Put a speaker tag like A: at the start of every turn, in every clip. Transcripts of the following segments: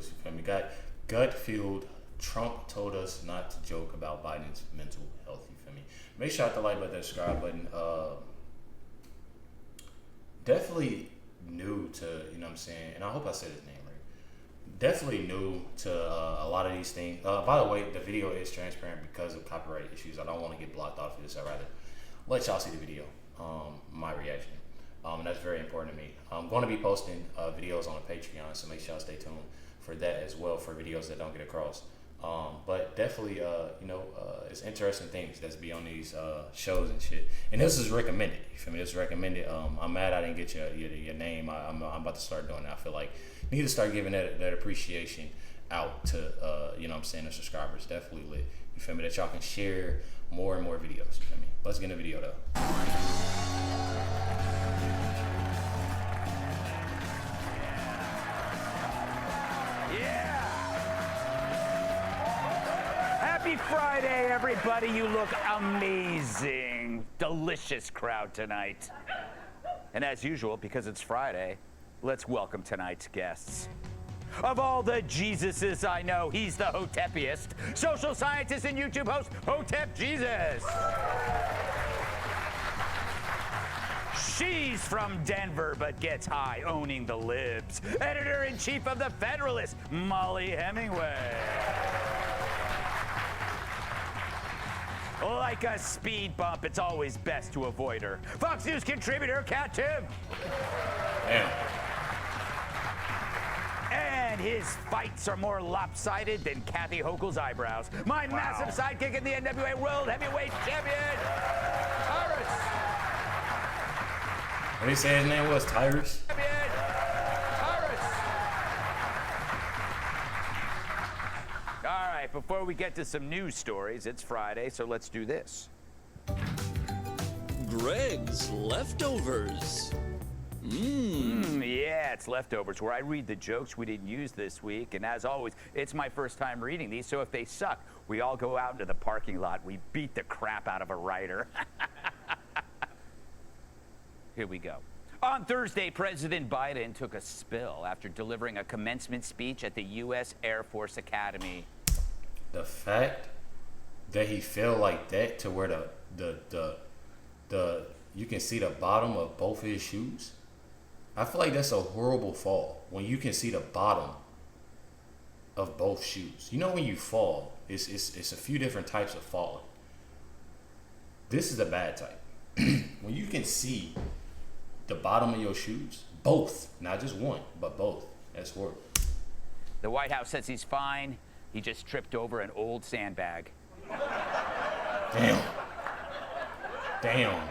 A: ridiculous. You feel me? Got Gutfeld. Trump told us not to joke about Biden's mental health. You feel me? Make sure to hit the like button, that subscribe button. Definitely new to, you know what I'm saying, and I hope I said his name right. Definitely new to a lot of these things. By the way, the video is transparent because of copyright issues. I don't want to get blocked off of this. I'd rather let y'all see the video, my reaction. And that's very important to me. I'm going to be posting videos on the Patreon, so make sure y'all stay tuned for that as well, for videos that don't get across. But definitely, it's interesting things that's be on these shows and shit. And this is recommended. You feel me? This is recommended. I'm mad I didn't get your name. I'm about to start doing that. I feel like you need to start giving that appreciation out to the subscribers. Definitely lit. You feel me? That y'all can share more and more videos. You feel me? Let's get in the video though.
B: Happy Friday, everybody. You look amazing. Delicious crowd tonight. And as usual, because it's Friday, let's welcome tonight's guests. Of all the Jesuses I know, he's the Hotepiest. Social scientist and YouTube host, Hotep Jesus. She's from Denver, but gets high, owning the libs. Editor-in-chief of The Federalist, Molly Hemingway. Like a speed bump, it's always best to avoid her. Fox News contributor, Cat Tim.
A: Damn.
B: And his fights are more lopsided than Kathy Hochul's eyebrows. My massive sidekick in the NWA World Heavyweight Champion, Tyrus.
A: What did he say his name was? Tyrus?
B: All right, before we get to some news stories, it's Friday, so let's do this.
C: Greg's Leftovers.
B: Yeah, it's Leftovers, where I read the jokes we didn't use this week. And as always, it's my first time reading these, so if they suck, we all go out into the parking lot. We beat the crap out of a writer. Here we go. On Thursday, President Biden took a spill after delivering a commencement speech at the U.S. Air Force Academy.
A: The fact that he fell like that to where the you can see the bottom of both his shoes, I feel like that's a horrible fall when you can see the bottom of both shoes. You know, when you fall, it's a few different types of falling. This is a bad type. When you can see the bottom of your shoes, both, not just one, but both. That's horrible.
B: The White House says he's fine. He just tripped over an old sandbag.
A: Damn. Damn.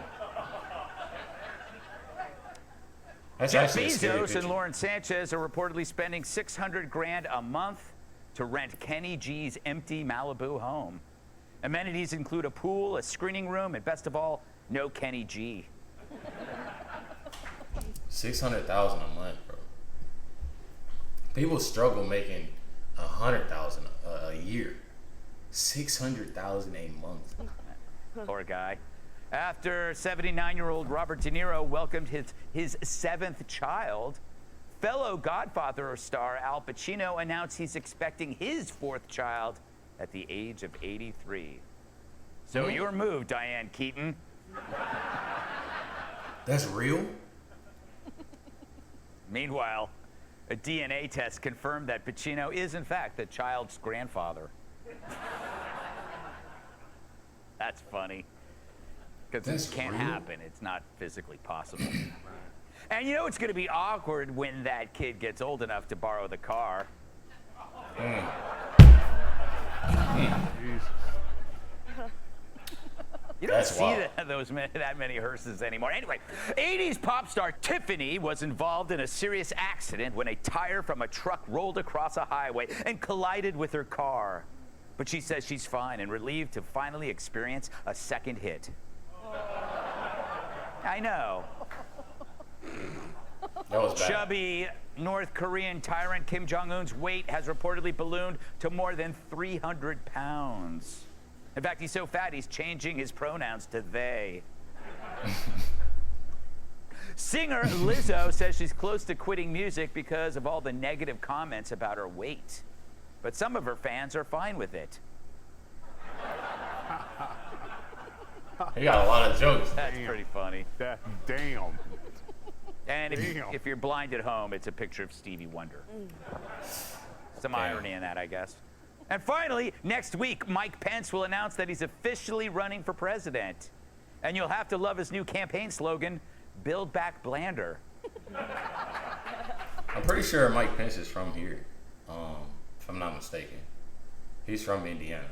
A: That's
B: Jeff
A: actually a scary
B: Bezos
A: picture.
B: and Lauren Sanchez are reportedly spending $600,000 a month to rent Kenny G's empty Malibu home. Amenities include a pool, a screening room, and best of all, no Kenny G.
A: $600,000 a month, bro. People struggle making $100,000 a year. $600,000 a month.
B: Poor guy. After 79-year-old Robert De Niro welcomed his seventh child, fellow Godfather star Al Pacino announced he's expecting his fourth child at the age of 83. So your move, Diane Keaton.
A: That's real?
B: Meanwhile, a DNA test confirmed that Pacino is, in fact, the child's grandfather. That's funny. Because it can't happen. It's not physically possible. And you know it's going to be awkward when that kid gets old enough to borrow the car. You don't see that many hearses anymore. Anyway, 80s pop star Tiffany was involved in a serious accident when a tire from a truck rolled across a highway and collided with her car. But she says she's fine and relieved to finally experience a second hit. I know.
A: That was bad.
B: Chubby North Korean tyrant Kim Jong-un's weight has reportedly ballooned to more than 300 pounds. In fact, he's so fat, he's changing his pronouns to they. Singer Lizzo says she's close to quitting music because of all the negative comments about her weight. But some of her fans are fine with it.
A: You got a lot of jokes.
B: That's pretty funny.
D: Damn.
B: And if you're blind at home, it's a picture of Stevie Wonder. Some irony in that, I guess. And finally, next week, Mike Pence will announce that he's officially running for president. And you'll have to love his new campaign slogan, Build Back Blander.
A: I'm pretty sure Mike Pence is from here, if I'm not mistaken. He's from Indiana.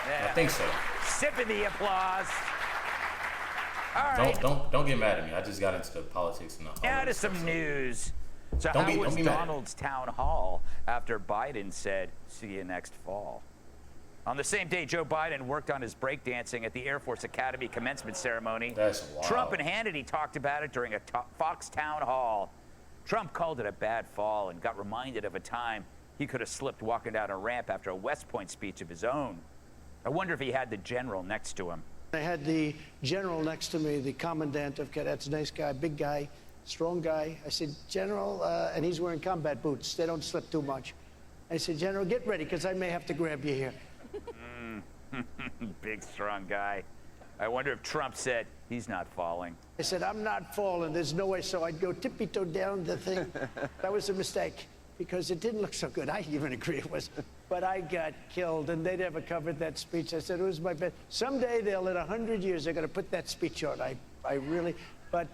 B: Yeah.
A: I think so.
B: Sipping the applause. All right.
A: Don't get mad at me. I just got into the politics and the
B: Now to some news. So how was Donald's town hall after Biden said, "See you next fall"? On the same day, Joe Biden worked on his breakdancing at the Air Force Academy commencement ceremony.
A: That's wild.
B: Trump and Hannity talked about it during a Fox town hall. Trump called it a bad fall and got reminded of a time he could have slipped walking down a ramp after a West Point speech of his own. I wonder if he had the general next to him.
E: I had the general next to me, the commandant of cadets, nice guy, big guy, strong guy. I said, General, and he's wearing combat boots. They don't slip too much. I said, General, get ready, because I may have to grab you here.
B: Big, strong guy. I wonder if Trump said, he's not falling.
E: I said, I'm not falling. There's no way. So I'd go tippy-toe down the thing. That was a mistake, because it didn't look so good. I even agree it was. But I got killed, and they never covered that speech. I said, it was my best. Someday they'll, in 100 years, they're going to put that speech on. I really, but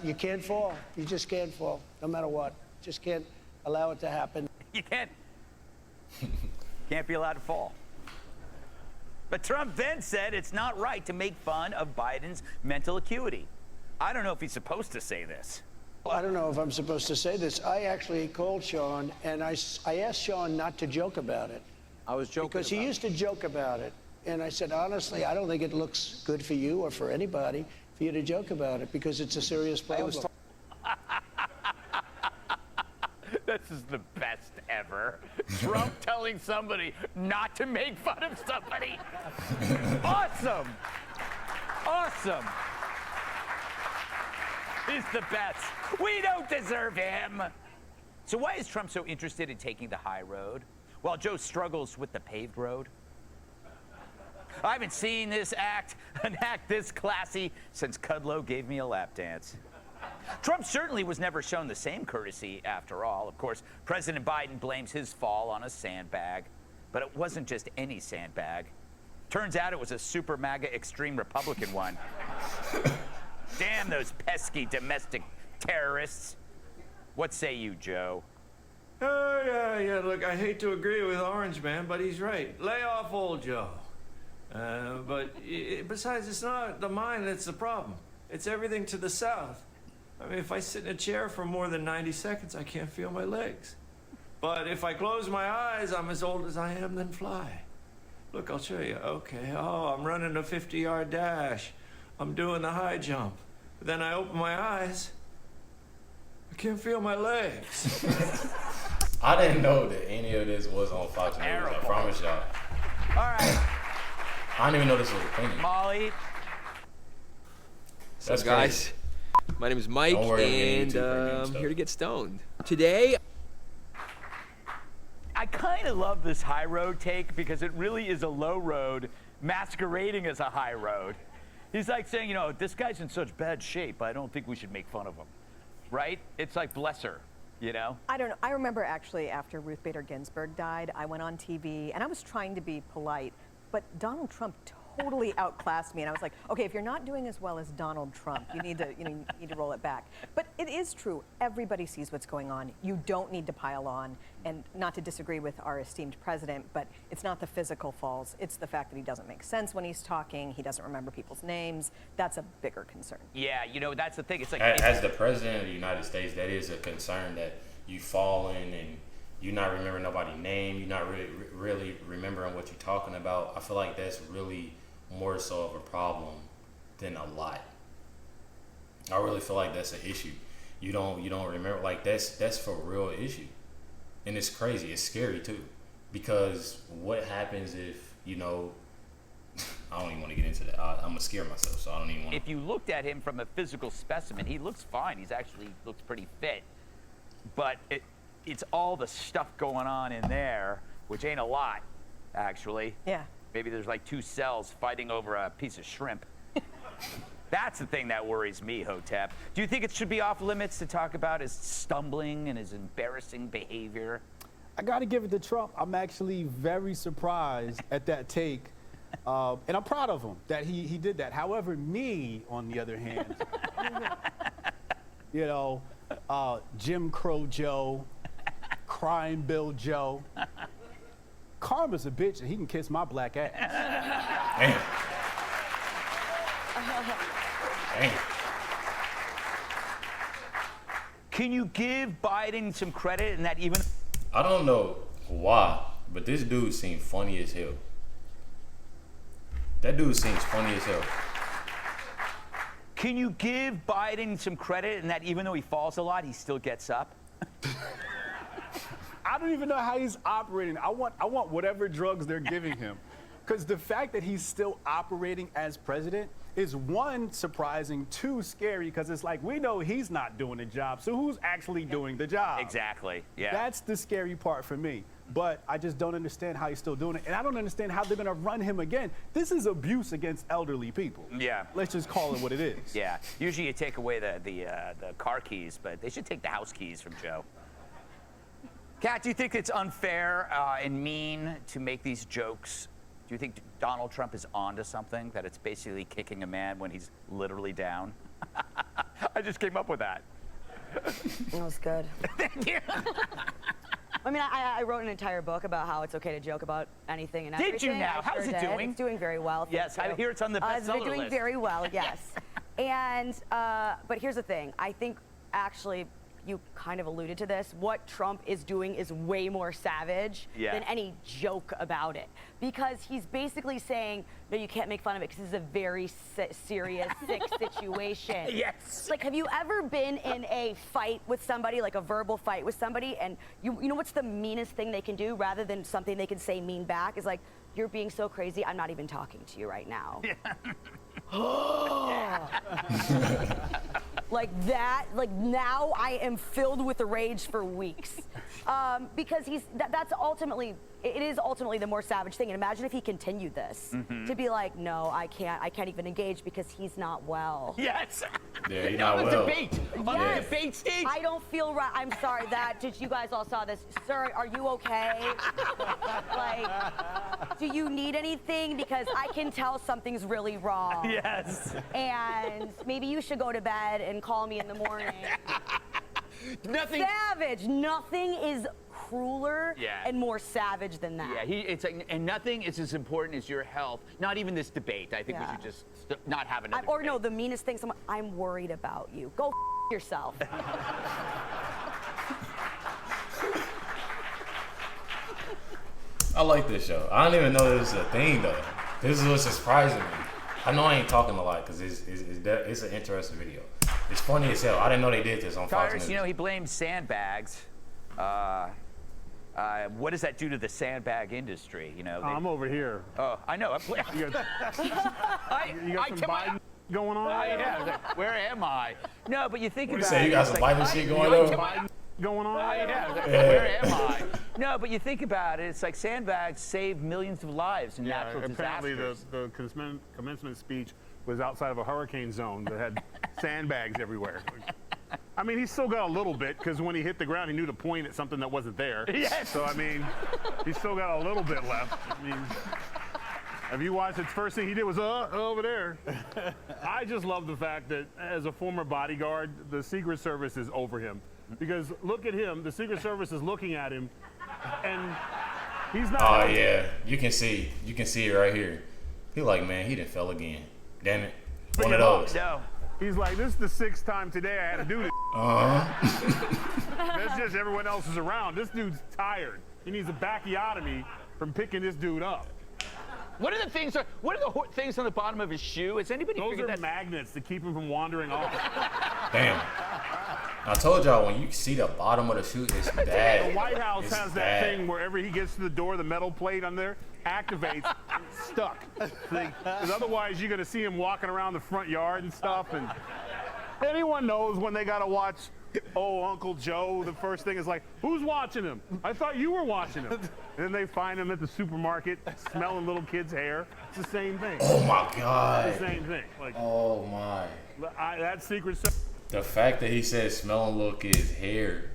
E: you can't fall. You just can't fall, no matter what. Just can't allow it to happen.
B: You can't be allowed to fall. But Trump then said it's not right to make fun of Biden's mental acuity. I don't know if he's supposed to say this.
E: I don't know if I'm supposed to say this. I actually called Sean, and I asked Sean not to joke about it.
C: I was joking
E: because he used to joke about it. And I said, honestly, I don't think it looks good for you or for anybody for you to joke about it, because it's a serious problem.
B: This is the best ever. Trump telling somebody not to make fun of somebody. Awesome. Awesome. He's the best. We don't deserve him. So why is Trump so interested in taking the high road while Joe struggles with the paved road? I haven't seen an act this classy since Kudlow gave me a lap dance. Trump certainly was never shown the same courtesy after all. Of course, President Biden blames his fall on a sandbag, but it wasn't just any sandbag. Turns out it was a super MAGA extreme Republican one. Damn those pesky domestic terrorists. What say you, Joe?
F: Yeah, look, I hate to agree with Orange Man, but he's right. Lay off old Joe. Besides, it's not the mind that's the problem. It's everything to the south. I mean, if I sit in a chair for more than 90 seconds, I can't feel my legs. But if I close my eyes, I'm as old as I am, then fly. Look, I'll show you. Okay, I'm running a 50-yard dash. I'm doing the high jump. But then I open my eyes. I can't feel my legs.
A: I didn't know that any of this was on Fox News. I promise y'all.
B: All right.
A: I didn't even know this was a thing.
B: Molly.
C: What's up, guys? My name is Mike, and I'm here to get stoned. Today,
B: I kind of love this high road take because it really is a low road masquerading as a high road. He's like saying, this guy's in such bad shape, I don't think we should make fun of him. Right? It's like bless her,
G: I don't know. I remember actually after Ruth Bader Ginsburg died, I went on TV and I was trying to be polite, but Donald Trump totally outclassed me, and I was like, okay, if you're not doing as well as Donald Trump, you need to roll it back. But it is true. Everybody sees what's going on. You don't need to pile on, and not to disagree with our esteemed president, but it's not the physical falls. It's the fact that he doesn't make sense when he's talking. He doesn't remember people's names. That's a bigger concern.
B: Yeah, that's the thing. It's like
A: as the president of the United States, that is a concern, that you fall in and you're not remembering nobody's name. You're not really remembering what you're talking about. I feel like that's really more so of a problem than a lot. I really feel like that's an issue. You don't remember, like that's for real issue. And it's crazy, it's scary too. Because what happens if, I don't even want to get into that. I'm gonna scare myself, so I don't even want.
B: If you looked at him from a physical specimen, he looks fine. He's actually looks pretty fit, but it's all the stuff going on in there, which ain't a lot, actually.
G: Yeah.
B: Maybe there's like 2 cells fighting over a piece of shrimp. That's the thing that worries me, Hotep. Do you think it should be off limits to talk about his stumbling and his embarrassing behavior?
D: I got to give it to Trump. I'm actually very surprised at that take. And I'm proud of him that he did that. However, me, on the other hand, you know, Jim Crow Joe, Crime Bill Joe, karma's a bitch and he can kiss my black ass.
A: Damn. Damn.
B: Can you give Biden some credit in that even...
A: I don't know why, but this dude seems funny as hell. That dude seems funny as hell.
B: Can you give Biden some credit in that even though he falls a lot, he still gets up?
D: I don't even know how he's operating. I want whatever drugs they're giving him. Because the fact that he's still operating as president is, 1, surprising, 2, scary, because it's like, we know he's not doing the job, so who's actually doing the job?
B: Exactly, yeah.
D: That's the scary part for me. But I just don't understand how he's still doing it. And I don't understand how they're going to run him again. This is abuse against elderly people.
B: Yeah.
D: Let's just call it what it is.
B: Yeah. Usually you take away the car keys, but they should take the house keys from Joe. Kat, do you think it's unfair and mean to make these jokes? Do you think Donald Trump is onto something, that it's basically kicking a man when he's literally down? I just came up with that.
H: That was good.
B: Thank you.
H: I mean, I wrote an entire book about how it's okay to joke about anything and everything.
B: Did you now? How's it doing?
H: It's doing very well.
B: Yes, I hear it's on the bestseller
H: It's doing
B: list.
H: very well, yes. And, but here's the thing. I think, actually, you kind of alluded to this. What Trump is doing is way more savage than any joke about it. Because he's basically saying, no, you can't make fun of it because this is a very serious, sick situation.
B: Yes.
H: Like, have you ever been in a fight with somebody, like a verbal fight with somebody, and you know what's the meanest thing they can do rather than something they can say mean back? Is like, you're being so crazy, I'm not even talking to you right now. Like that, like now I am filled with rage for weeks. Because that's ultimately, it is ultimately the more savage thing. And imagine if he continued this, to be like, no, I can't even engage because he's not well.
B: Yes.
A: Yeah, he's not well.
B: Debate. On the debate stage.
H: I don't feel right. I'm sorry did you guys all saw this? Sir, are you okay? Like, do you need anything? Because I can tell something's really wrong.
B: Yes.
H: And maybe you should go to bed and call me in the morning.
B: Nothing.
H: Savage. Nothing is crueler and more savage than that.
B: Yeah, and nothing is as important as your health. Not even this debate. I think we should just not have another
H: Or
B: debate.
H: no, the meanest thing, I'm worried about you. Go yourself.
A: I like this show. I didn't even know this was a thing though. This is what's surprising me. I know I ain't talking a lot because it's an interesting video. It's funny as hell. I didn't know they did this on Fox News.
B: You know, he blames sandbags. What does that do to the sandbag industry? You know,
I: I'm over here.
B: Oh, I know.
I: You got some Biden going on?
B: Yeah. Where am I? No, but you think about it.
A: You say you got some Biden shit going on?
I: Biden going on?
B: Where am I? No, but you think about it. It's like sandbags save millions of lives in natural
I: apparently
B: disasters.
I: the commencement speech was outside of a hurricane zone that had sandbags everywhere. I mean, he's still got a little bit, because when he hit the ground, he knew to point at something that wasn't there.
B: Yes.
I: So, I mean, he's still got a little bit left. I mean, have you watched it? First thing he did was, over there. I just love the fact that, as a former bodyguard, the Secret Service is over him. Because look at him, the Secret Service is looking at him, and he's not.
A: Oh, yeah. You can see it right here. He like, man, he done fell again. Damn it. One of those.
B: No.
I: He's like, this is the 6th time today I had to do this. That's just everyone else is around. This dude's tired. He needs a bacchiotomy from picking this dude up.
B: What are the things on the bottom of his shoe? Has anybody
I: Those
B: figured
I: are
B: that?
I: magnets to keep him from wandering off.
A: Damn. I told y'all, when you see the bottom of the chute, it's bad.
I: The White House
A: It's
I: has
A: bad.
I: that thing wherever he gets to the door, the metal plate on there activates, it's stuck. Because otherwise, you're going to see him walking around the front yard and stuff. And anyone knows when they got to watch, oh, Uncle Joe, the first thing is like, who's watching him? I thought you were watching him. And then they find him at the supermarket smelling little kids' hair. It's the same thing.
A: Oh, my God.
I: It's the same thing. Like,
A: oh, my.
I: That Secret Service.
A: The fact that he said smelling little kids' hair.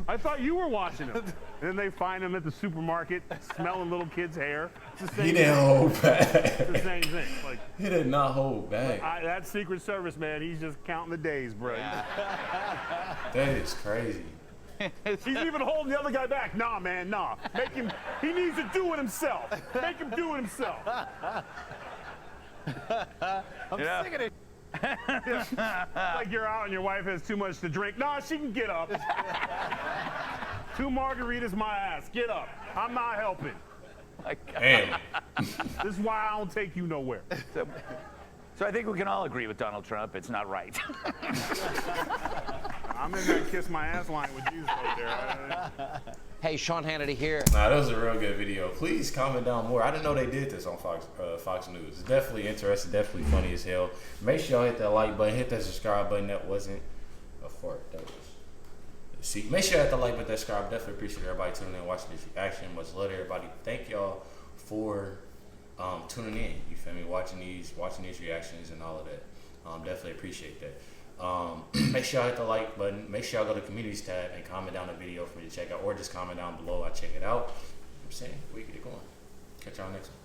I: I thought you were watching him. And then they find him at the supermarket smelling little kids' hair. It's the same
A: He didn't hold back.
I: It's the same thing. Like,
A: he did not hold back.
I: That Secret Service man, he's just counting the days, bro.
A: That is crazy.
I: He's even holding the other guy back. Nah, man, nah. Make him. He needs to do it himself. Make him do it himself.
D: I'm sick of it.
I: Like you're out and your wife has too much to drink. Nah, she can get up. 2 margaritas, my ass. Get up. I'm not helping.
A: Damn.
I: This is why I don't take you nowhere.
B: So I think we can all agree with Donald Trump. It's not right.
I: I'm in that kiss my ass line with Jesus over there.
J: Hey, Sean Hannity here.
A: Nah, that was a real good video. Please comment down more. I didn't know they did this on Fox News. It's definitely interesting, definitely funny as hell. Make sure y'all hit that like button, hit that subscribe button. That wasn't a fart. That was. See, make sure you hit the like button, that subscribe. Definitely appreciate everybody tuning in, watching this reaction. Much love to everybody. Thank y'all for tuning in. You feel me? Watching these reactions and all of that. Definitely appreciate that. Make sure y'all hit the like button. Make sure y'all go to the communities tab and comment down the video for me to check out, or just comment down below. I check it out. You know what I'm saying? We get it going. Catch y'all next one.